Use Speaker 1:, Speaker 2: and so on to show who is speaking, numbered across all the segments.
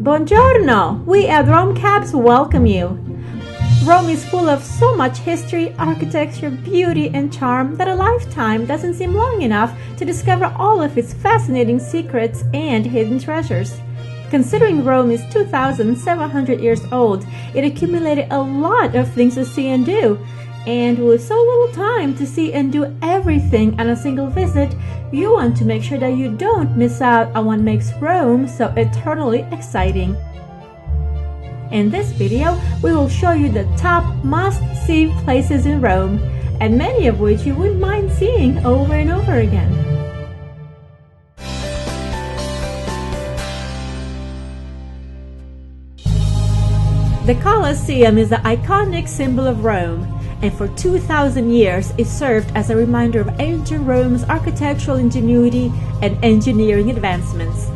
Speaker 1: Buongiorno! We at RomeCabs welcome you. Rome is full of so much history, architecture, beauty, and charm that a lifetime doesn't seem long enough to discover all of its fascinating secrets and hidden treasures. Considering Rome is 2,700 years old, it accumulated a lot of things to see and do. And with so little time to see and do everything on a single visit, you want to make sure that you don't miss out on what makes Rome so eternally exciting. In this video, we will show you the top must-see places in Rome, and many of which you wouldn't mind seeing over and over again. The Colosseum is the iconic symbol of Rome, and for 2,000 years it served as a reminder of ancient Rome's architectural ingenuity and engineering advancements.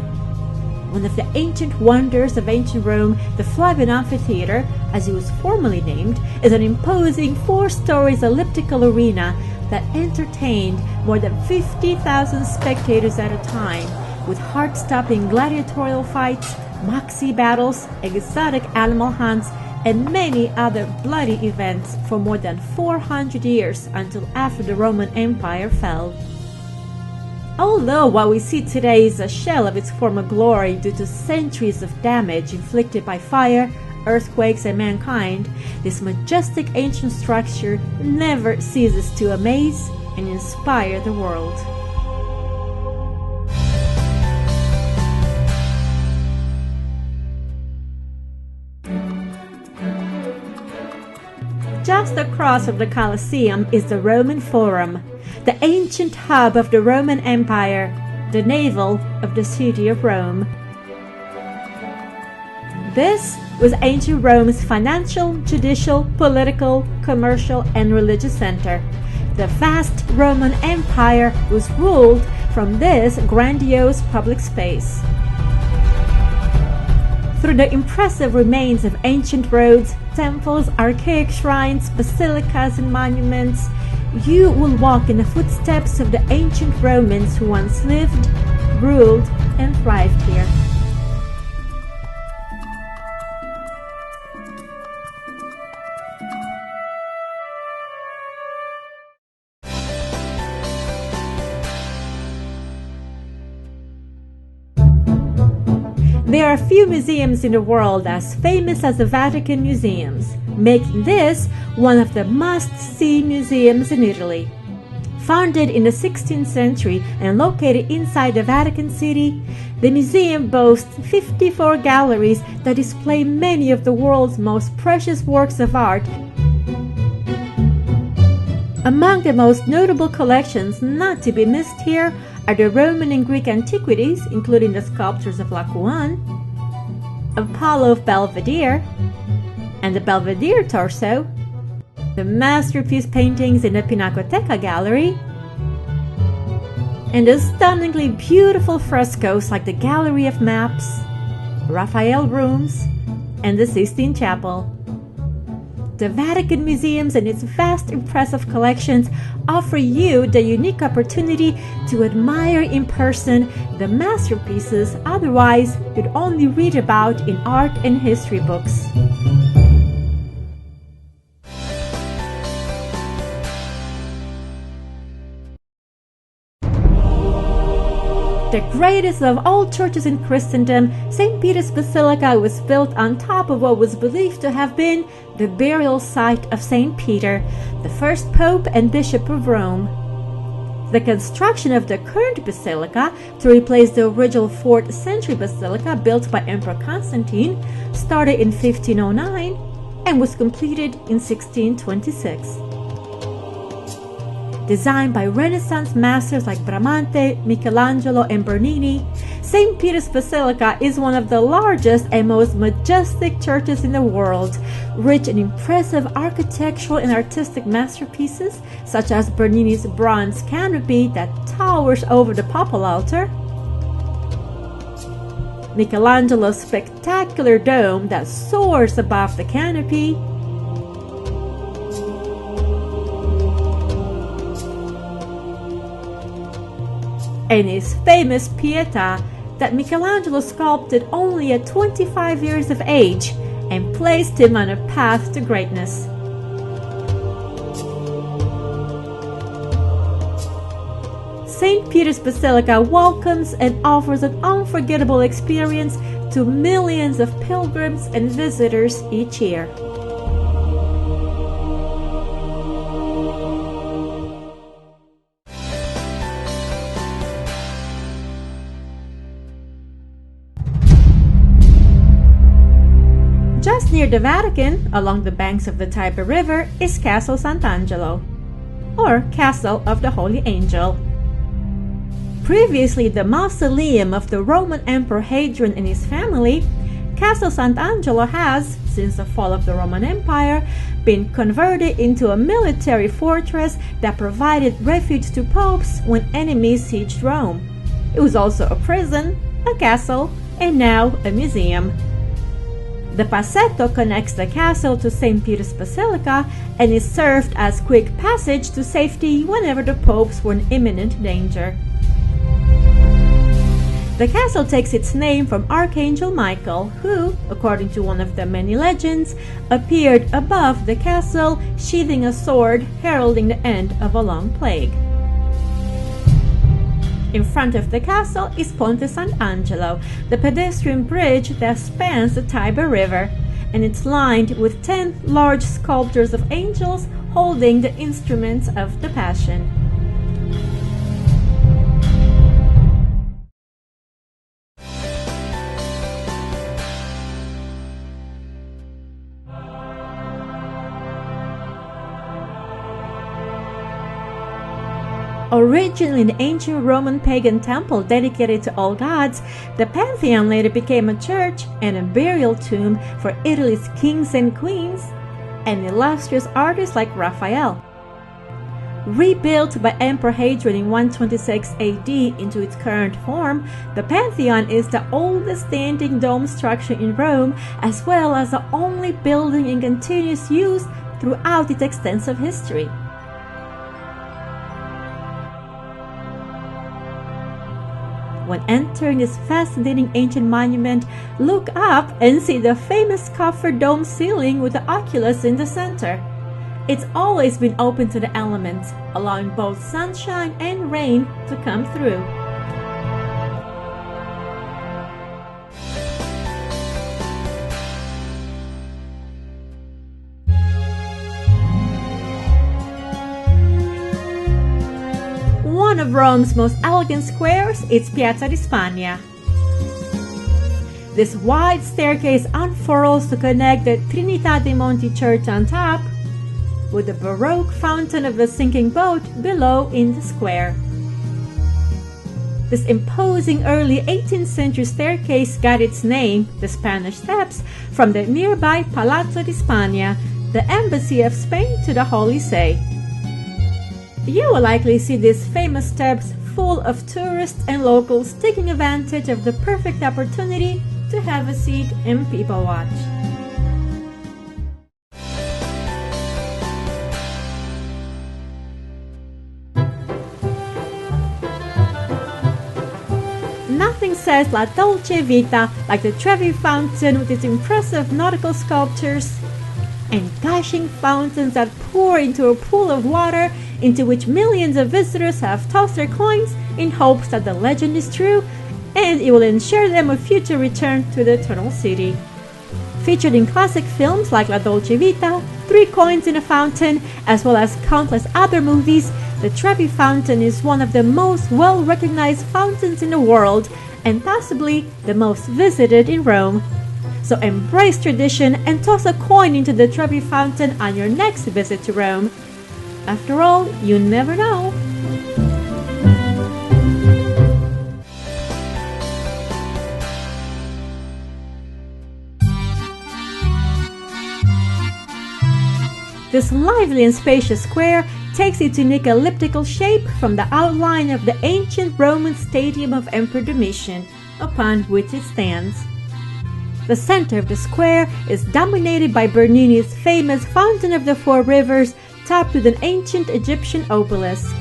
Speaker 1: One of the ancient wonders of ancient Rome, the Flavian Amphitheater, as it was formerly named, is an imposing 4-story elliptical arena that entertained more than 50,000 spectators at a time, with heart-stopping gladiatorial fights, moxie battles, exotic animal hunts, and many other bloody events for more than 400 years until after the Roman Empire fell. Although what we see today is a shell of its former glory due to centuries of damage inflicted by fire, earthquakes, and mankind, this majestic ancient structure never ceases to amaze and inspire the world. Just across from the Colosseum is the Roman Forum, the ancient hub of the Roman Empire, the navel of the city of Rome. This was ancient Rome's financial, judicial, political, commercial, and religious center. The vast Roman Empire was ruled from this grandiose public space. Through the impressive remains of ancient roads, temples, archaic shrines, basilicas, and monuments, you will walk in the footsteps of the ancient Romans who once lived, ruled, and thrived here. There are few museums in the world as famous as the Vatican Museums, making this one of the must-see museums in Italy. Founded in the 16th century and located inside the Vatican City, the museum boasts 54 galleries that display many of the world's most precious works of art. Among the most notable collections not to be missed here are the Roman and Greek antiquities, including the sculptures of Laocoon, Apollo of Belvedere, and the Belvedere torso, the masterpiece paintings in the Pinacoteca Gallery, and the stunningly beautiful frescoes like the Gallery of Maps, Raphael Rooms, and the Sistine Chapel. The Vatican Museums and its vast impressive collections offer you the unique opportunity to admire in person the masterpieces otherwise you'd only read about in art and history books. The greatest of all churches in Christendom, St. Peter's Basilica was built on top of what was believed to have been the burial site of St. Peter, the first Pope and Bishop of Rome. The construction of the current basilica to replace the original 4th century basilica built by Emperor Constantine started in 1509 and was completed in 1626. Designed by Renaissance masters like Bramante, Michelangelo, and Bernini, St. Peter's Basilica is one of the largest and most majestic churches in the world, rich in impressive architectural and artistic masterpieces such as Bernini's bronze canopy that towers over the papal altar, Michelangelo's spectacular dome that soars above the canopy, and his famous Pietà that Michelangelo sculpted only at 25 years of age and placed him on a path to greatness. St. Peter's Basilica welcomes and offers an unforgettable experience to millions of pilgrims and visitors each year. Just near the Vatican, along the banks of the Tiber River, is Castle Santangelo, or Castle of the Holy Angel. Previously the mausoleum of the Roman Emperor Hadrian and his family, Castle Santangelo has, since the fall of the Roman Empire, been converted into a military fortress that provided refuge to popes when enemies sieged Rome. It was also a prison, a castle, and now a museum. The Passetto connects the castle to St. Peter's Basilica and is served as quick passage to safety whenever the popes were in imminent danger. The castle takes its name from Archangel Michael, who, according to one of the many legends, appeared above the castle sheathing a sword heralding the end of a long plague. In front of the castle is Ponte Sant'Angelo, the pedestrian bridge that spans the Tiber River, and it's lined with 10 large sculptures of angels holding the instruments of the Passion. Originally an ancient Roman pagan temple dedicated to all gods, the Pantheon later became a church and a burial tomb for Italy's kings and queens and illustrious artists like Raphael. Rebuilt by Emperor Hadrian in 126 AD into its current form, the Pantheon is the oldest standing dome structure in Rome, as well as the only building in continuous use throughout its extensive history. When entering this fascinating ancient monument, look up and see the famous coffer dome ceiling with the oculus in the center. It's always been open to the elements, allowing both sunshine and rain to come through. One of Rome's most elegant squares is Piazza Hispania. This wide staircase unfurls to connect the Trinità dei Monti church on top with the Baroque fountain of the sinking boat below in the square. This imposing early 18th century staircase got its name, the Spanish Steps, from the nearby Palazzo Hispania, the embassy of Spain to the Holy See. You will likely see these famous steps full of tourists and locals taking advantage of the perfect opportunity to have a seat and people watch. Nothing says La Dolce Vita like the Trevi Fountain with its impressive nautical sculptures and gushing fountains that pour into a pool of water into which millions of visitors have tossed their coins in hopes that the legend is true and it will ensure them a future return to the Eternal City. Featured in classic films like La Dolce Vita, Three Coins in a Fountain, as well as countless other movies, the Trevi Fountain is one of the most well-recognized fountains in the world and possibly the most visited in Rome. So embrace tradition and toss a coin into the Trevi Fountain on your next visit to Rome. After all, you never know. This lively and spacious square takes its unique elliptical shape from the outline of the ancient Roman Stadium of Emperor Domitian, upon which it stands. The center of the square is dominated by Bernini's famous Fountain of the Four Rivers, topped with an ancient Egyptian obelisk.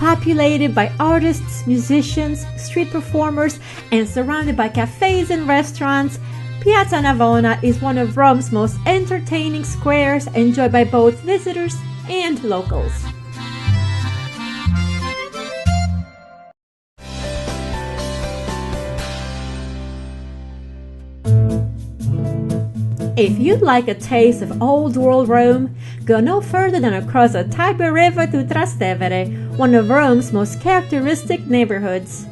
Speaker 1: populated by artists, musicians, street performers, and surrounded by cafes and restaurants, Piazza Navona is one of Rome's most entertaining squares, enjoyed by both visitors and locals. If you'd like a taste of old world Rome, go no further than across the Tiber River to Trastevere, one of Rome's most characteristic neighborhoods.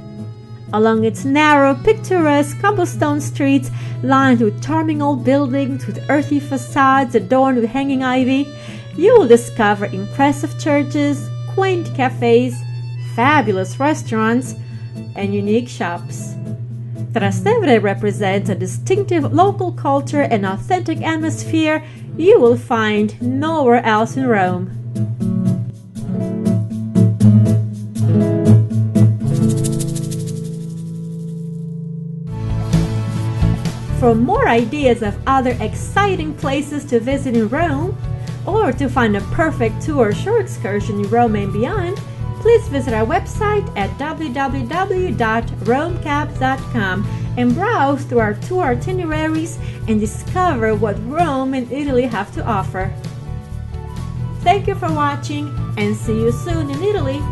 Speaker 1: Along its narrow, picturesque cobblestone streets, lined with charming old buildings with earthy facades adorned with hanging ivy, you will discover impressive churches, quaint cafes, fabulous restaurants, and unique shops. Trastevere represents a distinctive local culture and authentic atmosphere you will find nowhere else in Rome. For more ideas of other exciting places to visit in Rome, or to find a perfect tour or shore excursion in Rome and beyond, please visit our website at www.RomeCabs.com and browse through our tour itineraries and discover what Rome and Italy have to offer. Thank you for watching, and see you soon in Italy!